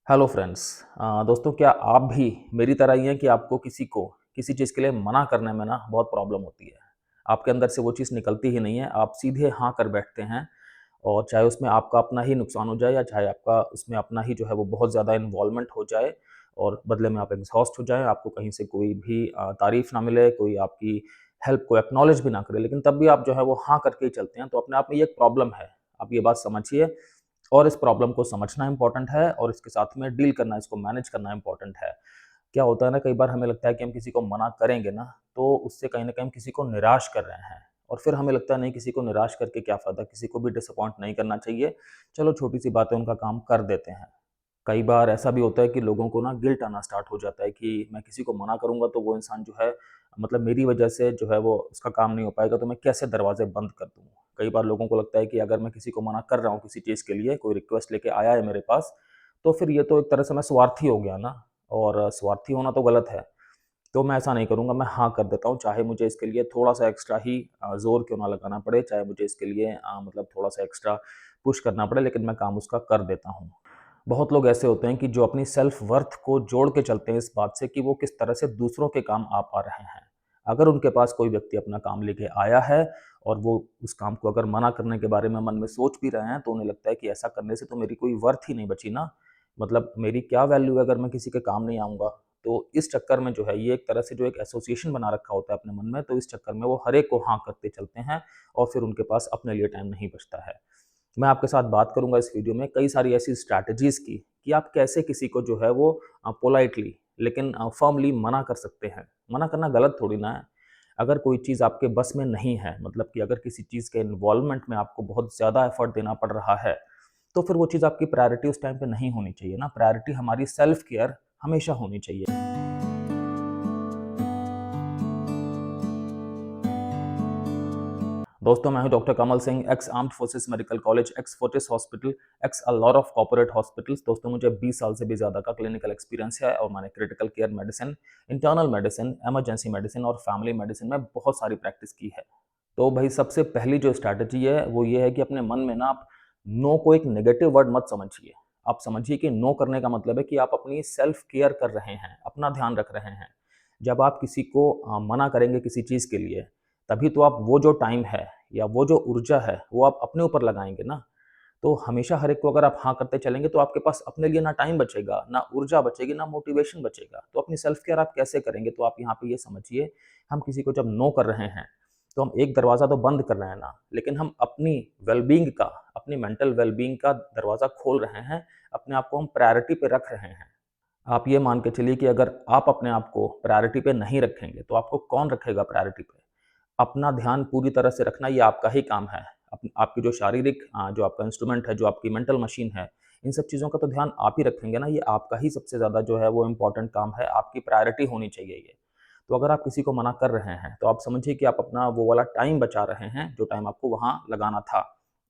Hello friends. दोस्तों, क्या आप भी मेरी तरह ही हैं कि आपको किसी को किसी चीज़ के लिए मना करने में ना बहुत प्रॉब्लम होती है। आपके अंदर से वो चीज़ निकलती ही नहीं है, आप सीधे हाँ कर बैठते हैं और चाहे उसमें आपका अपना ही नुकसान हो जाए या चाहे आपका उसमें अपना ही जो है वो बहुत ज़्यादा इन्वॉल्वमेंट हो जाए और बदले में आप एग्ज़ॉस्ट हो जाएँ, आपको कहीं से कोई भी तारीफ़ ना मिले, कोई आपकी हेल्प को एक्नॉलेज भी ना करे, लेकिन तब भी आप जो है वो हाँ करके ही चलते हैं, तो अपने आप में ये एक प्रॉब्लम है। आप ये बात समझिए और इस प्रॉब्लम को समझना इम्पोर्टेंट है और इसके साथ में डील करना, इसको मैनेज करना इम्पोर्टेंट है। क्या होता है ना, कई बार हमें लगता है कि हम किसी को मना करेंगे ना, तो उससे कहीं न कहीं हम किसी को निराश कर रहे हैं और फिर हमें लगता है नहीं, किसी को निराश करके क्या फ़ायदा, किसी को भी डिसअपॉइंट नहीं करना चाहिए। चलो छोटी-सी बात है, उनका काम कर देते हैं। कई बार ऐसा भी होता है कि लोगों को ना गिल्ट आना स्टार्ट हो जाता है कि मैं किसी को मना करूँगा तो वो इंसान जो है मतलब मेरी वजह से जो है वो उसका काम नहीं हो पाएगा, तो मैं कैसे दरवाज़े बंद कर दूँ? कई बार लोगों को लगता है कि अगर मैं किसी को मना कर रहा हूँ किसी चीज़ के लिए, कोई रिक्वेस्ट लेके आया है मेरे पास, तो फिर ये तो एक तरह से मैं स्वार्थी हो गया ना, और स्वार्थी होना तो गलत है। तो मैं ऐसा नहीं करूँगा, मैं हाँ कर देता हूँ, चाहे मुझे इसके लिए थोड़ा-सा एक्स्ट्रा ही ज़ोर क्यों ना लगाना पड़े, चाहे मुझे इसके लिए मतलब थोड़ा-सा एक्स्ट्रा पुश करना पड़े, लेकिन मैं काम उसका कर देता हूँ। बहुत लोग ऐसे होते हैं कि जो अपनी सेल्फ वर्थ को जोड़ के चलते हैं इस बात से कि वो किस तरह से दूसरों के काम आ पा रहे हैं। अगर उनके पास कोई व्यक्ति अपना काम लेके आया है और वो उस काम को अगर मना करने के बारे में मन में सोच भी रहे हैं, तो उन्हें लगता है कि ऐसा करने से तो मेरी कोई वर्थ ही नहीं बची ना, मतलब मेरी क्या वैल्यू है अगर मैं किसी के काम नहीं आऊँगा। तो इस चक्कर में जो है ये एक तरह से जो एक एसोसिएशन बना रखा होता है अपने मन में, तो इस चक्कर में वो हर एक को हाँ करते चलते हैं और फिर उनके पास अपने लिए टाइम नहीं बचता है। मैं आपके साथ बात करूँगा इस वीडियो में कई सारी ऐसी स्ट्रैटेजीज़ की कि आप कैसे किसी को जो है वो पोलाइटली लेकिन फ़र्मली मना कर सकते हैं। मना करना गलत थोड़ी ना है। अगर कोई चीज़ आपके बस में नहीं है, मतलब कि अगर किसी चीज़ के इन्वॉल्वमेंट में आपको बहुत ज़्यादा एफ़र्ट देना पड़ रहा है, तो फिर वो चीज़ आपकी प्रायोरिटी उस टाइम पे नहीं होनी चाहिए ना। प्रायोरिटी हमारी सेल्फ केयर हमेशा होनी चाहिए। दोस्तों, मैं हूं doctor Kamal Singh, x armed forces medical college, x Fortis hospital, x a lot of corporate hospitals. दोस्तों, मुझे 20 साल से भी ज़्यादा का क्लिनिकल एक्सपीरियंस है और मैंने critical care medicine, internal medicine, emergency medicine और फैमिली मेडिसिन में बहुत सारी प्रैक्टिस की है। तो भाई, सबसे पहली जो स्ट्रैटेजी है वो ये है कि अपने मन में ना आप नो को एक नेगेटिव वर्ड मत समझिए। आप समझिए कि नो करने का मतलब है कि आप अपनी सेल्फ केयर कर रहे हैं, अपना ध्यान रख रहे हैं। जब आप किसी को मना करेंगे किसी चीज़ के लिए, तभी तो आप वो जो टाइम है या वो जो ऊर्जा है, वो आप अपने ऊपर लगाएँगे ना। तो हमेशा हर एक को अगर आप हाँ करते चलेंगे तो आपके पास अपने लिए ना टाइम बचेगा, ना ऊर्जा बचेगी, ना मोटिवेशन बचेगा। तो अपनी सेल्फ केयर आप कैसे करेंगे? तो आप यहाँ पे ये समझिए, हम किसी को जब नो कर रहे हैं, तो हम एक दरवाज़ा तो बंद कर रहे हैं ना, लेकिन हम अपनी वेल-बीइंग का, अपनी मेंटल वेल-बीइंग का दरवाज़ा खोल रहे हैं, अपने आप को हम प्रायोरिटी पे रख रहे हैं। आप ये मान के चलिए कि अगर आप अपने आप को प्रायोरिटी पे नहीं रखेंगे, तो आपको कौन रखेगा प्रायोरिटी पे? अपना ध्यान पूरी तरह से रखना ये आपका ही काम है। आपकी जो शारीरिक जो आपका इंस्ट्रूमेंट है, जो आपकी मेंटल मशीन है, इन सब चीज़ों का तो ध्यान आप ही रखेंगे ना, ये आपका ही सबसे ज़्यादा जो है वो इम्पोर्टेंट काम है, आपकी प्रायोरिटी होनी चाहिए ये। तो अगर आप किसी को मना कर रहे हैं, तो आप समझिए कि आप अपना वो वाला टाइम बचा रहे हैं, जो टाइम आपको वहाँ लगाना था।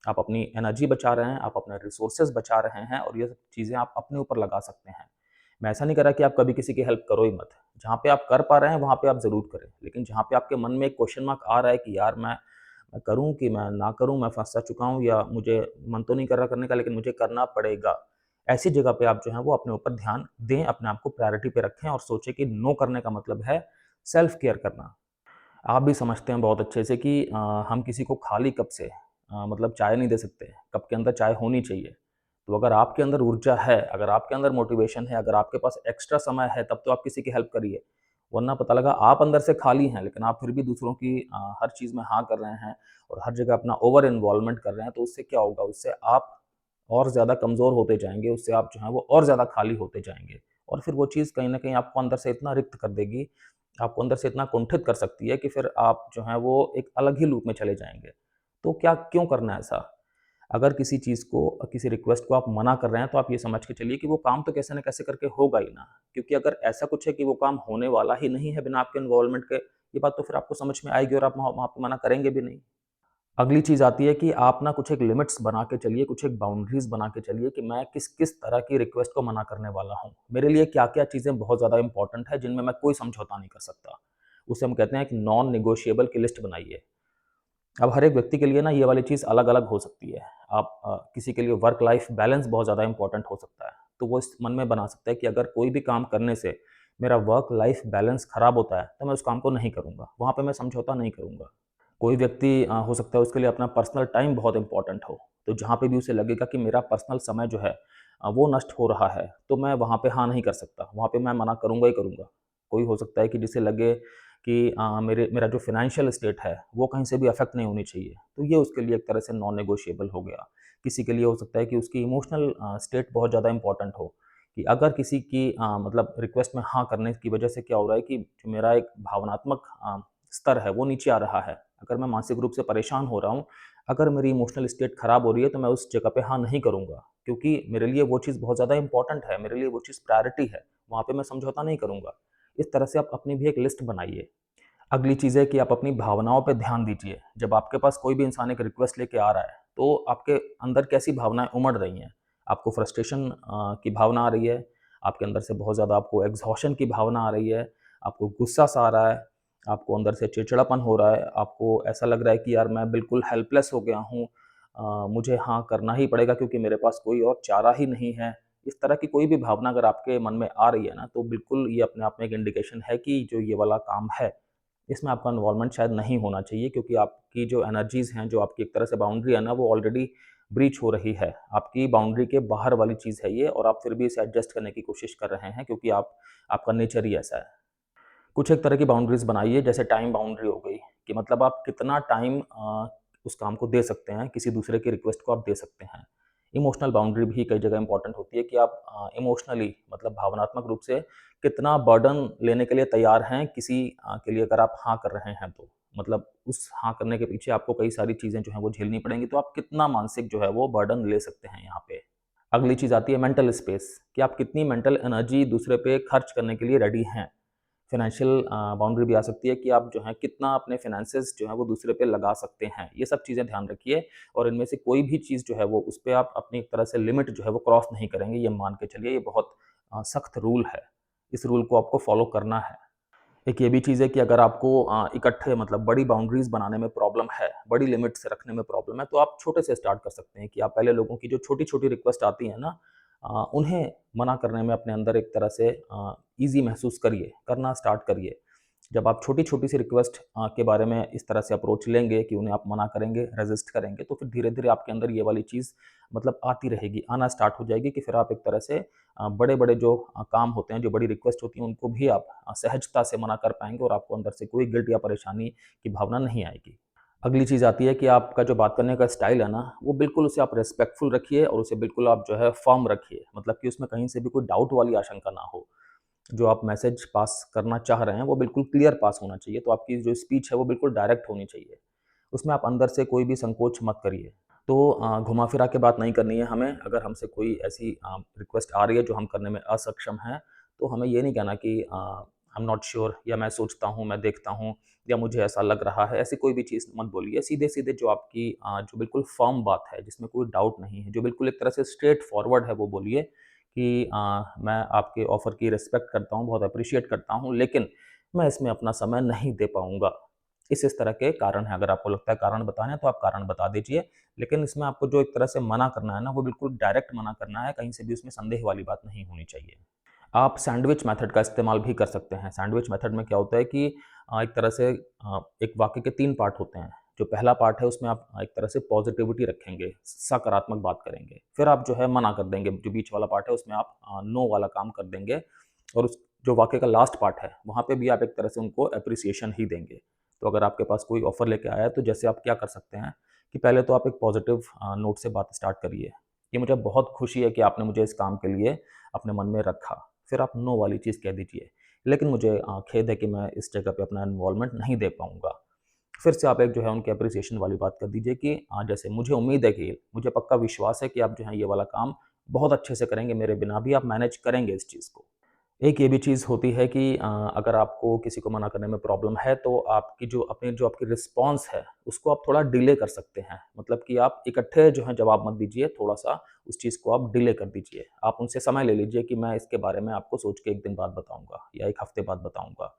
आप अपनी एनर्जी बचा रहे हैं, आप अपने रिसोर्सेज़ बचा रहे हैं और ये सब चीज़ें आप अपने ऊपर लगा सकते हैं। मैं ऐसा नहीं कह रहा कि आप कभी किसी की हेल्प करो ही मत। जहाँ पे आप कर पा रहे हैं, वहाँ पे आप ज़रूर करें। लेकिन जहाँ पे आपके मन में एक क्वेश्चन मार्क आ रहा है कि यार मैं करूँ कि मैं ना करूँ, मैं फँसा चुका हूँ या मुझे मन तो नहीं कर रहा करने का लेकिन मुझे करना पड़ेगा। ऐसी जगह पे आप जो है वो अपने ऊपर ध्यान दें, अपने आप को प्रायोरिटी पे रखें और सोचें कि नो करने का मतलब है सेल्फ केयर करना। आप भी समझते हैं बहुत अच्छे से कि हम किसी को खाली कप से मतलब चाय नहीं दे सकते। कप के अंदर चाय होनी चाहिए। तो अगर आपके अंदर ऊर्जा है, अगर आपके अंदर मोटिवेशन है, अगर आपके पास एक्स्ट्रा समय है, तब तो आप किसी की हेल्प करिए। वरना पता लगा आप अंदर से खाली हैं, लेकिन आप फिर भी दूसरों की हर चीज़ में हाँ कर रहे हैं और हर जगह अपना ओवर इन्वॉल्वमेंट कर रहे हैं, तो उससे क्या होगा? उससे आप और ज़्यादा कमज़ोर होते जाएँगे, उससे आप जो हैं वो और ज़्यादा खाली होते जाएँगे और फिर वो चीज़ कहीं न कहीं आपको अंदर से इतना रिक्त कर देगी, आपको अंदर से इतना कुंठित कर सकती है कि फिर आप जो हैं वो एक अलग ही लूप में चले जाएँगे। तो क्या क्यों करना है ऐसा? अगर किसी चीज़ को किसी रिक्वेस्ट को आप मना कर रहे हैं, तो आप ये समझ के चलिए कि वो काम तो कैसे न कैसे करके होगा ही ना। क्योंकि अगर ऐसा कुछ है कि वो काम होने वाला ही नहीं है बिना आपके इन्वॉल्वमेंट के, ये बात तो फिर आपको समझ में आएगी और आप वहाँ पे मना करेंगे भी नहीं। अगली चीज़ आती है कि आप ना कुछ एक लिमिट्स बना के चलिए, कुछ एक बाउंड्रीज़ बना के चलिए कि मैं किस-किस तरह की रिक्वेस्ट को मना करने वाला हूँ। मेरे लिए क्या-क्या चीज़ें बहुत ज़्यादा इम्पोर्टेंट है, जिनमें मैं कोई समझौता नहीं कर सकता। उसे हम कहते हैं एक नॉन नेगोशिएबल की लिस्ट बनाइए। अब हर एक व्यक्ति के लिए ना ये वाली चीज़ अलग-अलग हो सकती है। आप किसी के लिए वर्क लाइफ बैलेंस बहुत ज़्यादा इम्पोर्टेंट हो सकता है। तो वो इस मन में बना सकता है कि अगर कोई भी काम करने से मेरा वर्क लाइफ बैलेंस खराब होता है, तो मैं उस काम को नहीं करूँगा, वहाँ पे मैं समझौता नहीं करूँगा। कोई व्यक्ति हो सकता है उसके लिए अपना पर्सनल टाइम बहुत इम्पोर्टेंट हो, तो जहाँ पे भी उसे लगेगा कि मेरा पर्सनल समय जो है वो नष्ट हो रहा है, तो मैं वहाँ पे हाँ नहीं कर सकता, वहाँ पे मैं मना करूँगा ही करूँगा। कोई हो सकता है कि जिसे लगे कि मेरा जो फ़ाइनेंशियल स्टेट है, वो कहीं से भी अफ़ेक्ट नहीं होनी चाहिए, तो ये उसके लिए एक तरह से नॉन नेगोशिएबल हो गया। किसी के लिए हो सकता है कि उसकी इमोशनल स्टेट बहुत ज़्यादा इम्पोर्टेंट हो, कि अगर किसी की मतलब रिक्वेस्ट में हाँ करने की वजह से क्या हो रहा है कि जो मेरा एक भावनात्मक स्तर है, वो नीचे आ रहा है। अगर मैं मानसिक रूप से परेशान हो रहा हूँ, अगर मेरी इमोशनल स्टेट खराब हो रही है, तो मैं उस जगह पे हाँ नहीं करूँगा, क्योंकि मेरे लिए वो चीज़ बहुत ज़्यादा इम्पोर्टेंट है, मेरे लिए वो चीज़ प्रायोरिटी है, वहाँ पे मैं समझौता नहीं करूँगा। इस तरह से आप अपनी भी एक लिस्ट बनाइए। अगली चीज़ है कि आप अपनी भावनाओं पे ध्यान दीजिए। जब आपके पास कोई भी इंसान एक रिक्वेस्ट लेके आ रहा है, तो आपके अंदर कैसी भावनाएँ उमड़ रही हैं? आपको फ्रस्ट्रेशन की भावना आ रही है, आपके अंदर से बहुत ज़्यादा आपको एग्ज़ॉशन की भावना आ रही है, आपको गुस्सा-सा आ रहा है, आपको अंदर से चिड़चिड़ापन हो रहा है, आपको ऐसा लग रहा है कि यार मैं बिल्कुल हेल्पलेस हो गया हूँ, मुझे हाँ करना ही पड़ेगा क्योंकि मेरे पास कोई और चारा ही नहीं है। इस तरह की कोई भी भावना अगर आपके मन में आ रही है ना, तो बिल्कुल ये अपने आप में एक इंडिकेशन है कि जो ये वाला काम है, इसमें आपका इन्वॉल्वमेंट शायद नहीं होना चाहिए, क्योंकि आपकी जो एनर्जीज़ हैं, जो आपकी एक तरह से बाउंड्री है ना, वो ऑलरेडी ब्रीच हो रही है। आपकी बाउंड्री के बाहर वाली चीज़ है ये, और आप फिर भी इसे एडजस्ट करने की कोशिश कर रहे हैं, क्योंकि आपका नेचर ही ऐसा है। कुछ एक तरह की बाउंड्रीज़ बनाइए, जैसे टाइम बाउंड्री हो गई, कि मतलब आप कितना टाइम उस काम को दे सकते हैं, किसी दूसरे की रिक्वेस्ट को आप दे सकते हैं। इमोशनल बाउंड्री भी कई जगह इम्पोर्टेंट होती है कि आप इमोशनली मतलब भावनात्मक रूप से कितना बर्डन लेने के लिए तैयार हैं किसी के लिए अगर आप हाँ कर रहे हैं तो। मतलब उस हाँ करने के पीछे आपको कई सारी चीज़ें जो हैं वो झेलनी पड़ेंगी, तो आप कितना मानसिक जो है वो बर्डन ले सकते हैं यहाँ पे। अगली चीज़ आती है मेंटल स्पेस, कि आप कितनी मेंटल एनर्जी दूसरे पे खर्च करने के लिए रेडी हैं। फ़ाइनेंशियल बाउंड्री भी आ सकती है कि आप जो है कितना अपने फ़ाइनेंसेस जो है वो दूसरे पे लगा सकते हैं। ये सब चीज़ें ध्यान रखिए, और इनमें से कोई भी चीज़ जो है वो उस पे आप अपनी एक तरह से लिमिट जो है वो क्रॉस नहीं करेंगे, ये मान के चलिए, ये बहुत सख्त रूल है। इस रूल को आपको फ़ॉलो करना है। एक ये भी चीज़ है कि अगर आपको इकट्ठे मतलब बड़ी बाउंड्रीज़ बनाने में प्रॉब्लम है, बड़ी लिमिट्स रखने में प्रॉब्लम है, तो आप छोटे से स्टार्ट कर सकते हैं कि आप पहले लोगों की जो छोटी-छोटी रिक्वेस्ट आती है ना, उन्हें मना करने में अपने अंदर एक तरह से ईज़ी महसूस करिए, करना स्टार्ट करिए। जब आप छोटी-छोटी सी रिक्वेस्ट के बारे में इस तरह से अप्रोच लेंगे कि उन्हें आप मना करेंगे, रेज़िस्ट करेंगे, तो फिर धीरे-धीरे आपके अंदर ये वाली चीज़ मतलब आती रहेगी, आना स्टार्ट हो जाएगी, कि फिर आप एक तरह से बड़े-बड़े जो काम होते हैं, जो बड़ी रिक्वेस्ट होती हैं, उनको भी आप सहजता से मना कर पाएँगे, और आपको अंदर से कोई गिल्ट या परेशानी की भावना नहीं आएगी। अगली चीज़ आती है कि आपका जो बात करने का स्टाइल है ना, वो बिल्कुल उसे आप रिस्पेक्टफुल रखिए, और उसे बिल्कुल आप जो है फ़र्म रखिए। मतलब कि उसमें कहीं से भी कोई डाउट वाली आशंका ना हो। जो आप मैसेज पास करना चाह रहे हैं, वो बिल्कुल क्लियर पास होना चाहिए। तो आपकी जो स्पीच है, वो बिल्कुल डायरेक्ट होनी चाहिए। उसमें आप अंदर से कोई भी संकोच मत करिए। तो घुमा-फिरा के बात नहीं करनी है हमें। अगर हमसे कोई ऐसी रिक्वेस्ट आ रही है जो हम करने में असक्षम हैं, तो हमें ये नहीं कहना कि आई एम नॉट श्योर, या मैं सोचता हूँ, मैं देखता हूँ, या मुझे ऐसा लग रहा है। ऐसी कोई भी चीज़ मत बोलिए। सीधे-सीधे जो आपकी जो बिल्कुल फ़र्म बात है, जिसमें कोई डाउट नहीं है, जो बिल्कुल एक तरह से स्ट्रेट फॉरवर्ड है, वो बोलिए कि मैं आपके ऑफ़र की रिस्पेक्ट करता हूँ, बहुत एप्रिशिएट करता हूँ, लेकिन मैं इसमें अपना समय नहीं दे पाऊँगा। इस तरह के कारण हैं। अगर आपको लगता है कारण बताने हैं, तो आप कारण बता दीजिए। लेकिन इसमें आपको जो एक तरह से मना करना है ना, वो बिल्कुल डायरेक्ट मना करना है, कहीं से भी उसमें संदेह वाली बात नहीं होनी चाहिए। आप सैंडविच मेथड का इस्तेमाल भी कर सकते हैं। सैंडविच मेथड में क्या होता है कि एक तरह से एक वाक्य के 3 पार्ट होते हैं। जो पहला पार्ट है, उसमें आप एक तरह से पॉज़िटिविटी रखेंगे, सकारात्मक बात करेंगे। फिर आप जो है मना कर देंगे, जो बीच वाला पार्ट है उसमें आप नो वाला काम कर देंगे, और उस जो वाक्य का लास्ट पार्ट है, वहाँ पे भी आप एक तरह से उनको एप्रिसिएशन ही देंगे। तो अगर आपके पास कोई ऑफ़र लेके आया है, तो जैसे आप क्या कर सकते हैं कि पहले तो आप एक पॉज़िटिव नोट से बात स्टार्ट करिए, कि मुझे बहुत खुशी है कि आपने मुझे इस काम के लिए अपने मन में रखा। फिर आप नो वाली चीज़ कह दीजिए, लेकिन मुझे खेद है कि मैं इस जगह पे अपना इन्वॉल्वमेंट नहीं दे पाऊँगा। फिर से आप एक जो है उनकी एप्रिसिएशन वाली बात कर दीजिए कि जैसे मुझे उम्मीद है कि मुझे पक्का विश्वास है कि आप जो है ये वाला काम बहुत अच्छे से करेंगे, मेरे बिना भी आप मैनेज करेंगे इस चीज़ को। एक ये भी चीज़ होती है कि अगर आपको किसी को मना करने में प्रॉब्लम है, तो आपकी जो आपकी रिस्पॉन्स है, उसको आप थोड़ा डिले कर सकते हैं। मतलब कि आप इकट्ठे जो है जवाब मत दीजिए, थोड़ा-सा उस चीज़ को आप डिले कर दीजिए। आप उनसे समय ले लीजिए कि मैं इसके बारे में आपको सोच के 1 दिन बाद बताऊँगा, या 1 हफ्ते बाद बताऊँगा।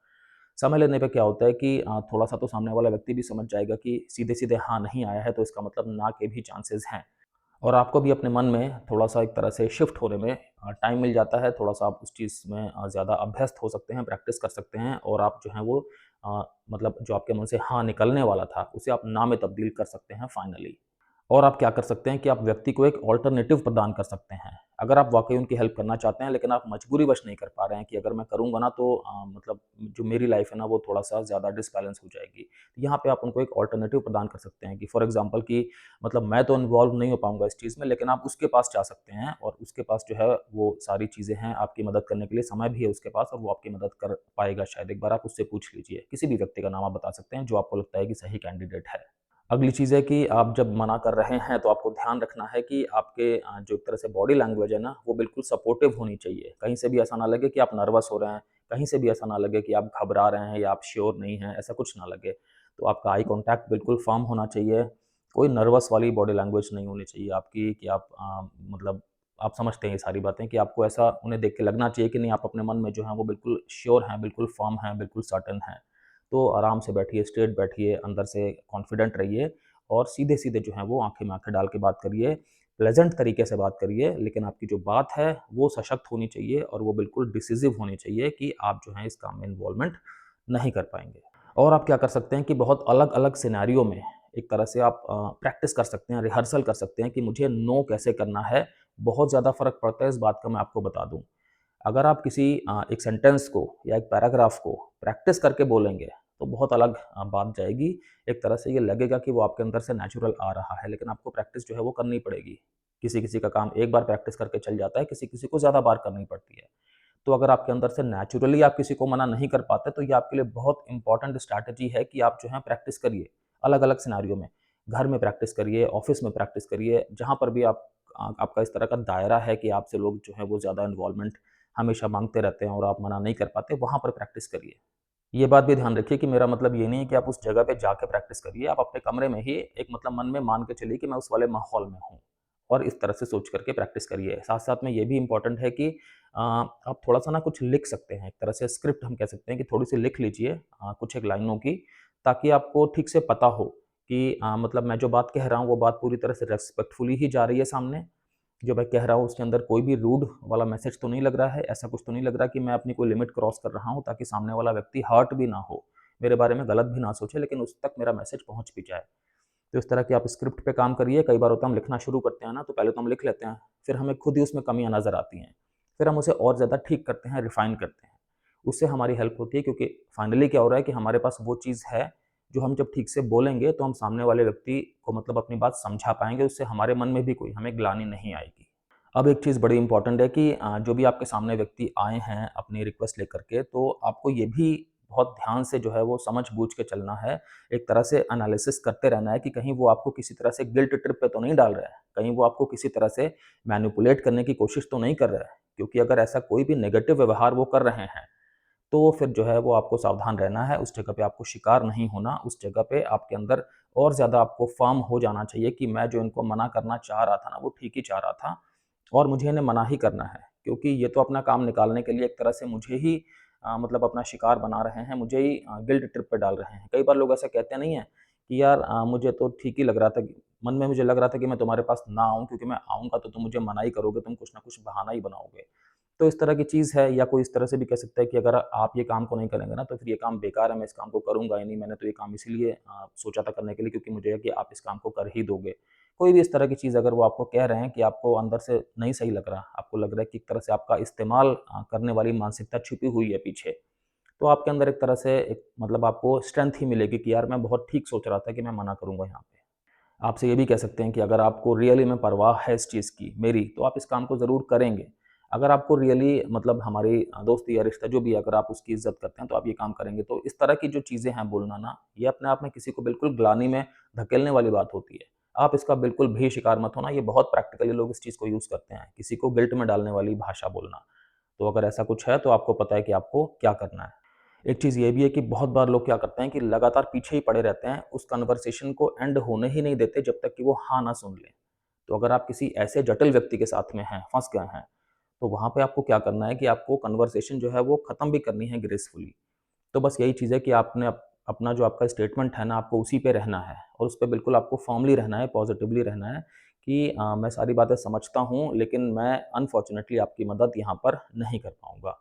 समय लेने पे क्या होता है कि थोड़ा-सा तो सामने वाला व्यक्ति भी समझ जाएगा कि सीधे-सीधे हाँ नहीं आया है, तो इसका मतलब ना के भी चांसेज़ हैं। और आपको भी अपने मन में थोड़ा-सा एक तरह से शिफ्ट होने में टाइम मिल जाता है, थोड़ा-सा आप उस चीज़ में ज़्यादा अभ्यस्त हो सकते हैं, प्रैक्टिस कर सकते हैं और आप जो हैं वो मतलब जो आपके मुँह से हाँ निकलने वाला था, उसे आप ना में तब्दील कर सकते हैं फाइनली। और आप क्या कर सकते हैं कि आप व्यक्ति को एक अल्टरनेटिव प्रदान कर सकते हैं। अगर आप वाक़ई उनकी हेल्प करना चाहते हैं, लेकिन आप मजबूरीवश नहीं कर पा रहे हैं कि अगर मैं करूँगा ना तो मतलब जो मेरी लाइफ़ है ना वो थोड़ा-सा ज़्यादा डिसबैलेंस हो जाएगी। यहाँ पे आप उनको एक अल्टरनेटिव प्रदान कर सकते हैं कि फॉर एग्ज़ाम्पल कि मतलब मैं तो इन्वॉल्व नहीं हो पाऊँगा इस चीज़ में, लेकिन आप उसके पास जा सकते हैं और उसके पास जो है वो सारी चीज़ें हैं, आपकी मदद करने के लिए समय भी है उसके पास और वो आपकी मदद कर पाएगा शायद। एक बार आप उससे पूछ लीजिए। किसी भी व्यक्ति का नाम आप बता सकते हैं जो आपको लगता है कि सही कैंडिडेट है। अगली चीज़ है कि आप जब मना कर रहे हैं तो आपको ध्यान रखना है कि आपके जो एक तरह से बॉडी लैंग्वेज है ना, वो बिल्कुल सपोर्टिव होनी चाहिए। कहीं से भी ऐसा ना लगे कि आप नर्वस हो रहे हैं, कहीं से भी ऐसा ना लगे कि आप घबरा रहे हैं या आप श्योर नहीं हैं, ऐसा कुछ ना लगे। तो आपका आई कॉन्टैक्ट बिल्कुल फ़र्म होना चाहिए, कोई नर्वस वाली बॉडी लैंग्वेज नहीं होनी चाहिए आपकी कि आप मतलब आप समझते हैं ये सारी बातें कि आपको ऐसा उन्हें देख के लगना चाहिए कि नहीं आप अपने मन में जो हैं वो बिल्कुल श्योर हैं, बिल्कुल फ़र्म हैं, बिल्कुल सर्टेन हैं। तो आराम से बैठिए, स्ट्रेट बैठिए, अंदर से कॉन्फिडेंट रहिए और सीधे-सीधे जो है वो आँखें में आँखें डाल के बात करिए, प्लेज़ेंट तरीके से बात करिए, लेकिन आपकी जो बात है वो सशक्त होनी चाहिए और वो बिल्कुल डिसिसिव होनी चाहिए कि आप जो हैं इस काम में इन्वॉल्वमेंट नहीं कर पाएँगे। और आप क्या कर सकते हैं कि बहुत अलग-अलग सिनेरियो में एक तरह से आप प्रैक्टिस कर सकते हैं, रिहर्सल कर सकते हैं कि मुझे नो कैसे करना है। बहुत ज़्यादा फ़र्क पड़ता है इस बात का मैं आपको बता दूँ। अगर आप किसी एक सेंटेंस को या एक पैराग्राफ को प्रैक्टिस करके बोलेंगे, तो बहुत अलग बात जाएगी। एक तरह से ये लगेगा कि वो आपके अंदर से नेचुरल आ रहा है, लेकिन आपको प्रैक्टिस जो है वो करनी पड़ेगी। किसी-किसी का काम एक बार प्रैक्टिस करके चल जाता है, किसी-किसी को ज़्यादा बार करनी पड़ती है। तो अगर आपके अंदर से नेचुरली आप किसी को मना नहीं कर पाते, तो ये आपके लिए बहुत इम्पोर्टेंट स्ट्रैटेजी है कि आप जो है प्रैक्टिस करिए, अलग-अलग सिनेरियो में। घर में प्रैक्टिस करिए, ऑफ़िस में प्रैक्टिस करिए, जहाँ पर भी आपका इस तरह का दायरा है कि आपसे लोग जो है वो ज़्यादा इन्वॉल्वमेंट हमेशा माँगते रहते हैं और आप मना नहीं कर पाते, वहाँ पर प्रैक्टिस करिए। ये बात भी ध्यान रखिए कि मेरा मतलब ये नहीं है कि आप उस जगह पे जाके प्रैक्टिस करिए, आप अपने कमरे में ही एक मतलब मन में मान के चलिए कि मैं उस वाले माहौल में हूँ और इस तरह से सोच करके प्रैक्टिस करिए। साथ-साथ में ये भी इम्पोर्टेंट है कि आप थोड़ा-सा ना कुछ लिख सकते हैं, एक तरह से स्क्रिप्ट हम कह सकते हैं कि थोड़ी-सी लिख लीजिए कुछ एक लाइनों की, ताकि आपको ठीक से पता हो कि मतलब मैं जो बात कह रहा हूँ, वो बात पूरी तरह से रिस्पेक्टफुली ही जा रही है सामने। जो मैं कह रहा हूँ उसके अंदर कोई भी रूड वाला मैसेज तो नहीं लग रहा है, ऐसा कुछ तो नहीं लग रहा कि मैं अपनी कोई लिमिट क्रॉस कर रहा हूँ ताकि सामने वाला व्यक्ति हर्ट भी ना हो, मेरे बारे में गलत भी ना सोचे लेकिन उस तक मेरा मैसेज पहुँच भी जाए। तो इस तरह की आप स्क्रिप्ट पे काम करिए, कई बार होता है हम लिखना शुरू करते हैं ना तो पहले तो हम लिख लेते हैं, फिर हमें खुद ही उसमें कमियाँ नज़र आती हैं, फिर हम उसे और ज़्यादा ठीक करते हैं, रिफ़ाइन करते हैं। उससे हमारी हेल्प होती है क्योंकि फाइनली क्या हो रहा है कि हमारे पास वो चीज़ है, जो हम जब ठीक से बोलेंगे तो हम सामने वाले व्यक्ति को मतलब अपनी बात समझा पाएँगे, उससे हमारे मन में भी कोई हमें ग्लानि नहीं आएगी। अब एक चीज़ बड़ी इम्पोर्टेंट है कि जो भी आपके सामने व्यक्ति आए हैं अपनी रिक्वेस्ट लेकर के, तो आपको ये भी बहुत ध्यान से जो है वो समझ-बूझ के चलना है। एक तरह से एनालिसिस करते रहना है कि कहीं वो आपको किसी तरह से गिल्ट ट्रिप पे तो नहीं डाल रहा है, कहीं वो आपको किसी तरह से मैनिपुलेट करने की कोशिश तो नहीं कर रहा है। क्योंकि अगर ऐसा कोई भी नेगेटिव व्यवहार वो कर रहे हैं, तो फिर जो है वो आपको सावधान रहना है, उस जगह पे आपको शिकार नहीं होना, उस जगह पे आपके अंदर और ज़्यादा आपको फ़र्म हो जाना चाहिए कि मैं जो इनको मना करना चाह रहा था ना, वो ठीक ही चाह रहा था और मुझे इन्हें मना ही करना है। क्योंकि ये तो अपना काम निकालने के लिए एक तरह से मुझे ही मतलब अपना शिकार बना रहे हैं, मुझे ही गिल्ट ट्रिप पे डाल रहे हैं। कई बार लोग ऐसा कहते नहीं हैं कि यार मुझे तो ठीक ही लग रहा था कि मन में मुझे लग रहा था कि मैं तुम्हारे पास ना आऊँ क्योंकि मैं आऊँगा तो तुम मुझे मना ही करोगे, तुम कुछ ना कुछ बहाना ही बनाओगे। तो इस तरह की चीज़ है या कोई इस तरह से भी कह सकता है कि अगर आप ये काम को नहीं करेंगे ना तो फिर ये काम बेकार है, मैं इस काम को करूँगा ही नहीं, मैंने तो ये काम इसीलिए सोचा था करने के लिए क्योंकि मुझे है कि आप इस काम को कर ही दोगे। कोई भी इस तरह की चीज़ अगर वो आपको कह रहे हैं कि आपको अंदर से नहीं सही लग रहा, आपको लग रहा है कि एक तरह से आपका इस्तेमाल करने वाली मानसिकता छुपी हुई है पीछे, तो आपके अंदर एक तरह से एक मतलब आपको स्ट्रेंथ ही मिलेगी कि यार मैं बहुत ठीक सोच रहा था कि मैं मना करूँगा यहाँ पे। आपसे ये भी कह सकते हैं कि अगर आपको रियली में परवाह है इस चीज़ की मेरी, तो आप इस काम को ज़रूर करेंगे। अगर आपको रियली मतलब हमारी दोस्ती या रिश्ता जो भी है, अगर आप उसकी इज़्ज़त करते हैं, तो आप ये काम करेंगे। तो इस तरह की जो चीज़ें हैं बोलना ना, ये अपने आप में किसी को बिल्कुल ग्लानि में धकेलने वाली बात होती है। आप इसका बिल्कुल भी शिकार मत होना, ये बहुत प्रैक्टिकली लोग इस चीज़ को यूज़ करते हैं, किसी को गिल्ट में डालने वाली भाषा बोलना। तो अगर ऐसा कुछ है, तो आपको पता है कि आपको क्या करना है। एक चीज़ ये भी है कि बहुत बार लोग क्या करते हैं कि लगातार पीछे ही पड़े रहते हैं, उस कन्वर्सेशन को एंड होने ही नहीं देते जब तक कि वो हाँ ना सुन लें। तो अगर आप किसी ऐसे जटिल व्यक्ति के साथ में हैं, फँस गए हैं, तो वहाँ पे आपको क्या करना है कि आपको कन्वर्सेशन जो है वो ख़त्म भी करनी है ग्रेसफुली। तो बस यही चीज़ है कि आपने अपना जो आपका स्टेटमेंट है ना, आपको उसी पे रहना है और उस पे बिल्कुल आपको फ़र्मली रहना है, पॉज़िटिवली रहना है कि मैं सारी बातें समझता हूँ, लेकिन मैं अनफॉर्च्युनेटली आपकी मदद यहाँ पर नहीं कर पाऊँगा।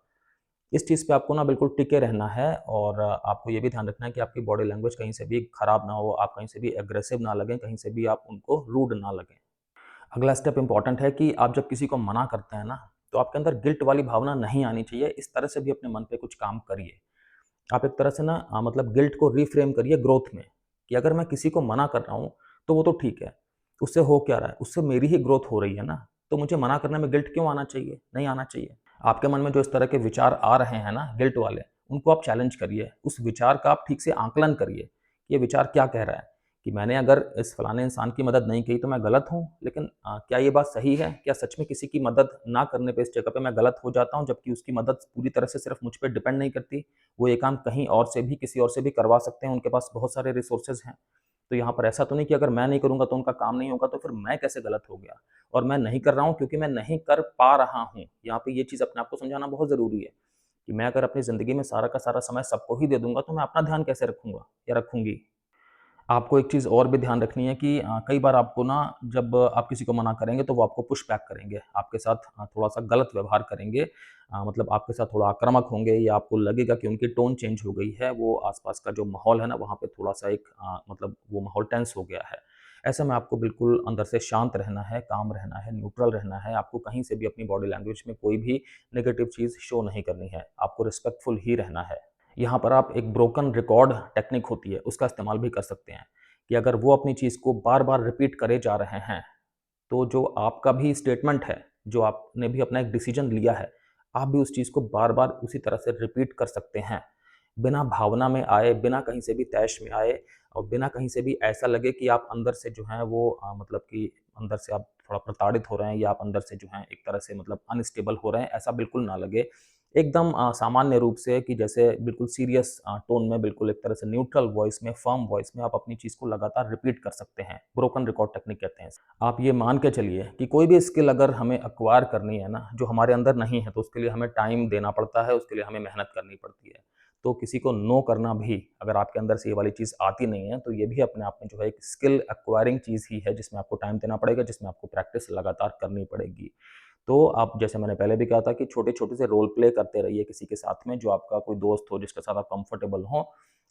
इस चीज़ पे आपको ना बिल्कुल टिके रहना है और आपको ये भी ध्यान रखना है कि आपकी बॉडी लैंग्वेज कहीं से भी खराब ना हो, आप कहीं से भी एग्रेसिव ना लगें, कहीं से भी आप उनको रूड ना लगें। अगला स्टेप इम्पोर्टेंट है कि आप जब किसी को मना करते हैं ना, तो आपके अंदर गिल्ट वाली भावना नहीं आनी चाहिए। इस तरह से भी अपने मन पे कुछ काम करिए। आप एक तरह से ना मतलब गिल्ट को रिफ्रेम करिए ग्रोथ में, कि अगर मैं किसी को मना कर रहा हूँ, तो वो तो ठीक है। उससे हो क्या रहा है? उससे मेरी ही ग्रोथ हो रही है ना, तो मुझे मना करने में गिल्ट क्यों आना चाहिए? नहीं आना चाहिए। आपके मन में जो इस तरह के विचार आ रहे हैं ना गिल्ट वाले, उनको आप चैलेंज करिए। उस विचार का आप ठीक से आकलन करिए, ये विचार क्या कह रहा है? कि मैंने अगर इस फलाने इंसान की मदद नहीं की तो मैं गलत हूँ, लेकिन क्या ये बात सही है? क्या सच में किसी की मदद ना करने पे इस जगह पे मैं गलत हो जाता हूँ, जबकि उसकी मदद पूरी तरह से सिर्फ़ मुझ पे डिपेंड नहीं करती? वो ये काम कहीं और से भी, किसी और से भी करवा सकते हैं, उनके पास बहुत सारे रिसोर्सेज़ हैं। तो यहाँ पर ऐसा तो नहीं कि अगर मैं नहीं करूँगा तो उनका काम नहीं होगा, तो फिर मैं कैसे गलत हो गया? और मैं नहीं कर रहा हूँ क्योंकि मैं नहीं कर पा रहा हूँ। यहाँ पे ये चीज़ अपने आप को समझाना बहुत ज़रूरी है, कि मैं अगर अपनी ज़िंदगी में सारा का सारा समय सबको ही दे दूँगा, तो मैं अपना ध्यान कैसे रखूँगा या रखूँगी? आपको एक चीज़ और भी ध्यान रखनी है कि कई बार आपको ना जब आप किसी को मना करेंगे तो वो आपको पुश बैक करेंगे, आपके साथ थोड़ा-सा गलत व्यवहार करेंगे। मतलब आपके साथ थोड़ा आक्रामक होंगे या आपको लगेगा कि उनकी टोन चेंज हो गई है, वो आस-पास का जो माहौल है ना वहाँ पे थोड़ा-सा एक मतलब वो माहौल टेंस हो गया है। ऐसे में आपको बिल्कुल अंदर से शांत रहना है, काम रहना है, न्यूट्रल रहना है, आपको कहीं से भी अपनी बॉडी लैंग्वेज में कोई भी नेगेटिव चीज़ शो नहीं करनी है, आपको रिस्पेक्टफुल ही रहना है। यहाँ पर आप एक ब्रोकन रिकॉर्ड टेक्निक होती है, उसका इस्तेमाल भी कर सकते हैं, कि अगर वो अपनी चीज़ को बार-बार रिपीट करे जा रहे हैं, तो जो आपका भी स्टेटमेंट है, जो आपने भी अपना एक डिसीजन लिया है, आप भी उस चीज़ को बार-बार उसी तरह से रिपीट कर सकते हैं। बिना भावना में आए, बिना कहीं से भी तैश में आए और बिना कहीं से भी ऐसा लगे कि आप अंदर से जो हैं वो मतलब कि अंदर से आप थोड़ा प्रताड़ित हो रहे हैं या आप अंदर से जो हैं एक तरह से मतलब अनस्टेबल हो रहे हैं, ऐसा बिल्कुल ना लगे। एकदम सामान्य रूप से कि जैसे बिल्कुल सीरियस टोन में, बिल्कुल एक तरह से न्यूट्रल वॉइस में, फर्म वॉइस में आप अपनी चीज़ को लगातार रिपीट कर सकते हैं। ब्रोकन रिकॉर्ड टेक्निक कहते हैं इसे। आप ये मान के चलिए कि कोई भी स्किल अगर हमें एक्वायर करनी है ना, जो हमारे अंदर नहीं है, तो उसके लिए हमें टाइम देना पड़ता है, उसके लिए हमें मेहनत करनी पड़ती है। तो किसी को नो करना भी, अगर आपके अंदर से ये वाली चीज़ आती नहीं है, तो ये भी अपने आप में जो है एक स्किल एक्वायरिंग चीज़ ही है, जिसमें आपको टाइम देना पड़ेगा, जिसमें आपको प्रैक्टिस लगातार करनी पड़ेगी। तो आप, जैसे मैंने पहले भी कहा था, कि छोटे-छोटे से रोल प्ले करते रहिए किसी के साथ में, जो आपका कोई दोस्त हो, जिसके साथ आप कंफर्टेबल हों।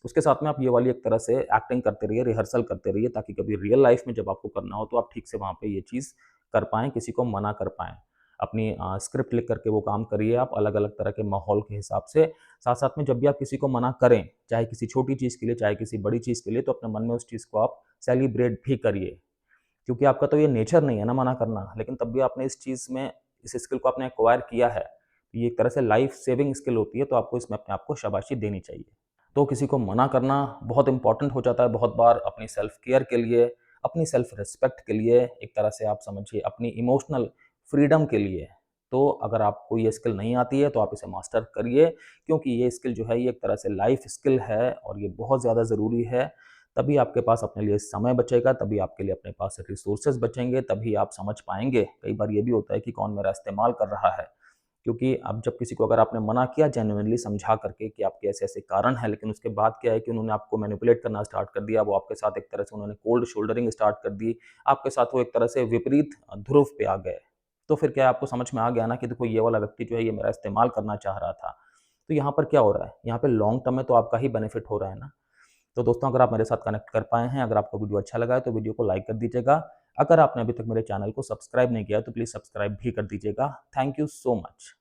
उसके साथ में आप ये वाली एक तरह से एक्टिंग करते रहिए, रिहर्सल करते रहिए, ताकि कभी रियल लाइफ़ में जब आपको करना हो, तो आप ठीक से वहाँ पे ये चीज़ कर पाएँ, किसी को मना कर पाएँ। अपनी स्क्रिप्ट लिख कर के वो काम करिए आप अलग-अलग तरह के माहौल के हिसाब से। साथ-साथ में जब भी आप किसी को मना करें, चाहे किसी छोटी चीज़ के लिए, चाहे किसी बड़ी चीज़ के लिए, तो अपने मन में उस चीज़ को आप सेलिब्रेट भी करिए। क्योंकि आपका तो ये नेचर नहीं है ना मना करना, लेकिन तब भी आपने इस चीज़ में, इस स्किल को आपने एक्वायर किया है। ये एक तरह से लाइफ सेविंग स्किल होती है, तो आपको इसमें अपने आप को शाबाशी देनी चाहिए। तो किसी को मना करना बहुत इम्पोर्टेंट हो जाता है बहुत बार, अपनी सेल्फ केयर के लिए, अपनी सेल्फ रिस्पेक्ट के लिए, एक तरह से आप समझिए अपनी इमोशनल फ्रीडम के लिए। तो अगर आपको ये स्किल नहीं आती है, तो आप इसे मास्टर करिए, क्योंकि ये स्किल जो है ये एक तरह से लाइफ स्किल है और ये बहुत ज़्यादा ज़रूरी है। तभी आपके पास अपने लिए समय बचेगा, तभी आपके लिए अपने पास रिसोर्सेज़ बचेंगे, तभी आप समझ पाएँगे। कई बार ये भी होता है कि कौन मेरा इस्तेमाल कर रहा है। क्योंकि अब जब किसी को अगर आपने मना किया जेन्युइनली समझा करके कि आपके ऐसे-ऐसे कारण हैं, लेकिन उसके बाद क्या है कि उन्होंने आपको मैनिपुलेट करना स्टार्ट कर दिया, वो आपके साथ एक तरह से उन्होंने कोल्ड शोल्डरिंग स्टार्ट कर दी, आपके साथ वो एक तरह से विपरीत ध्रुव पे आ गए। तो फिर क्या है, आपको समझ में आ गया ना कि देखो ये वाला व्यक्ति जो है ये मेरा इस्तेमाल करना चाह रहा था। तो यहाँ पर क्या हो रहा है? यहाँ पे लॉन्ग टर्म में तो आपका ही बेनिफिट हो रहा है ना। तो दोस्तों, अगर आप मेरे साथ कनेक्ट कर पाए हैं, अगर आपको वीडियो अच्छा लगा है तो वीडियो को लाइक कर दीजिएगा। अगर आपने अभी तक मेरे चैनल को सब्सक्राइब नहीं किया है तो प्लीज़ सब्सक्राइब भी कर दीजिएगा। Thank you so much.